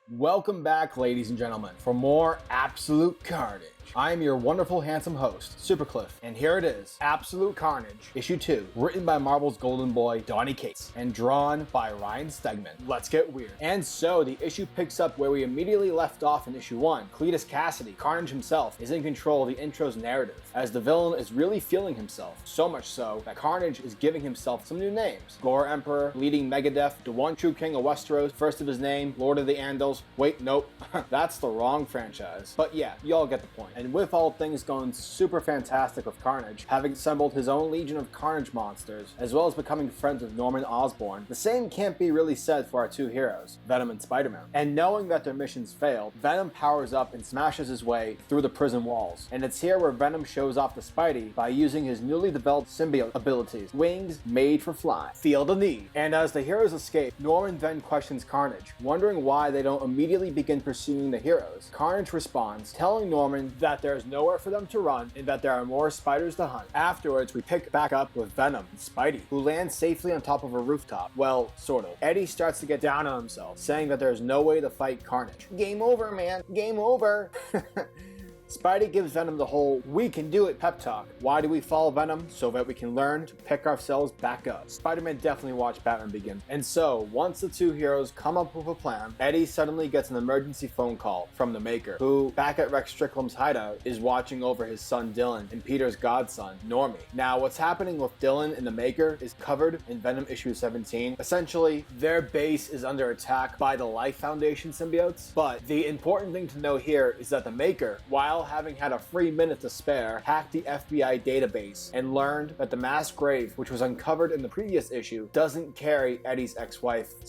Welcome back, ladies and gentlemen, for more Absolute Carnage. I am your wonderful, handsome host, SuperCliff, and here it is, Absolute Carnage, Issue 2, written by Marvel's Golden Boy, Donny Cates, and drawn by Ryan Stegman. Let's get weird. And so, the issue picks up where we immediately left off in Issue 1. Cletus Cassidy, Carnage himself, is in control of the intro's narrative, as the villain is really feeling himself, so much so that Carnage is giving himself some new names. Gore Emperor, leading Megadeath, the one true king of Westeros, first of his name, Lord of the Andals. Wait, nope, that's the wrong franchise. But yeah, y'all get the point. And with all things going super fantastic with Carnage, having assembled his own legion of Carnage monsters, as well as becoming friends with Norman Osborn, the same can't be really said for our two heroes, Venom and Spider-Man. And knowing that their missions failed, Venom powers up and smashes his way through the prison walls. And it's here where Venom shows off to Spidey by using his newly developed symbiote abilities, wings made for flying. Feel the need. And as the heroes escape, Norman then questions Carnage, wondering why they don't immediately begin pursuing the heroes. Carnage responds, telling Norman that there's nowhere for them to run and that there are more spiders to hunt. Afterwards, we pick back up with Venom and Spidey, who land safely on top of a rooftop. Well, sort of. Eddie starts to get down on himself, saying that there's no way to fight Carnage. Game over, man. Game over. Spidey gives Venom the whole "we can do it" pep talk. Why do we follow Venom? So that we can learn to pick ourselves back up. Spider-Man definitely watched Batman Begins. And so, once the two heroes come up with a plan, Eddie suddenly gets an emergency phone call from the Maker, who, back at Rex Strickland's hideout, is watching over his son Dylan and Peter's godson, Normie. Now, what's happening with Dylan and the Maker is covered in Venom issue 17. Essentially, their base is under attack by the Life Foundation symbiotes, but the important thing to know here is that the Maker, while having had a free minute to spare, hacked the FBI database and learned that the mass grave, which was uncovered in the previous issue, doesn't carry Eddie's ex-wife /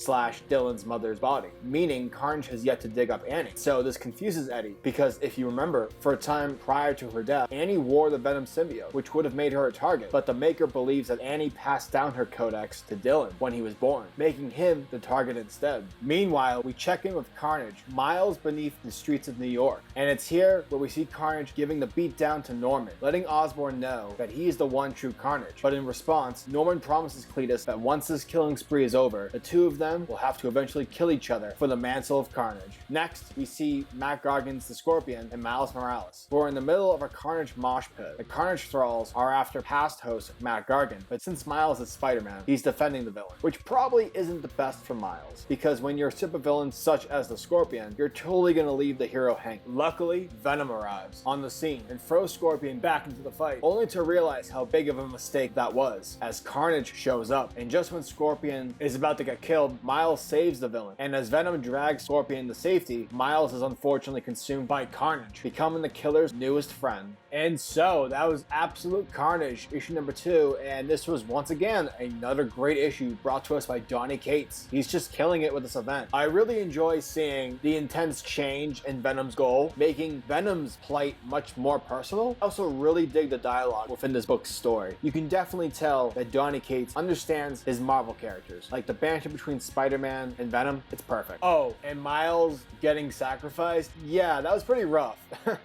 Dylan's mother's body, meaning Carnage has yet to dig up Annie. So this confuses Eddie, because if you remember, for a time prior to her death, Annie wore the Venom symbiote, which would have made her a target, but the Maker believes that Annie passed down her codex to Dylan when he was born, making him the target instead. Meanwhile, we check in with Carnage miles beneath the streets of New York, and it's here where we see Carnage giving the beat down to Norman, letting Osborn know that he is the one true Carnage. But in response, Norman promises Cletus that once this killing spree is over, the two of them will have to eventually kill each other for the mantle of Carnage. Next, we see Matt Gargan's the Scorpion and Miles Morales, who are in the middle of a Carnage mosh pit. The Carnage Thralls are after past host Matt Gargan, but since Miles is Spider-Man, he's defending the villain, which probably isn't the best for Miles, because when you're a supervillain such as the Scorpion, you're totally gonna leave the hero hanging. Luckily, Venom arrives on the scene and throws Scorpion back into the fight, only to realize how big of a mistake that was, as Carnage shows up, and just when Scorpion is about to get killed, Miles saves the villain, and as Venom drags Scorpion to safety, Miles is unfortunately consumed by Carnage, becoming the killer's newest friend. And so, that was Absolute Carnage, issue number 2, and this was once again another great issue brought to us by Donny Cates. He's just killing it with this event. I really enjoy seeing the intense change in Venom's goal, making Venom's plight much more personal. I also really dig the dialogue within this book's story. You can definitely tell that Donny Cates understands his Marvel characters. Like the banter between Spider-Man and Venom, it's perfect. Oh, and Miles getting sacrificed? Yeah, that was pretty rough.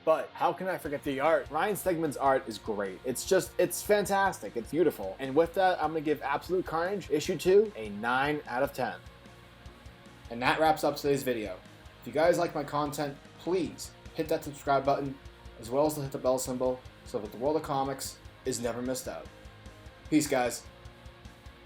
But how can I forget the art? Ryan Stegman's art is great. It's fantastic. It's beautiful. And with that, I'm gonna give Absolute Carnage issue 2 a 9 out of 10. And that wraps up today's video. If you guys like my content, please hit that subscribe button, as well as hit the bell symbol, so that the world of comics is never missed out. Peace, guys.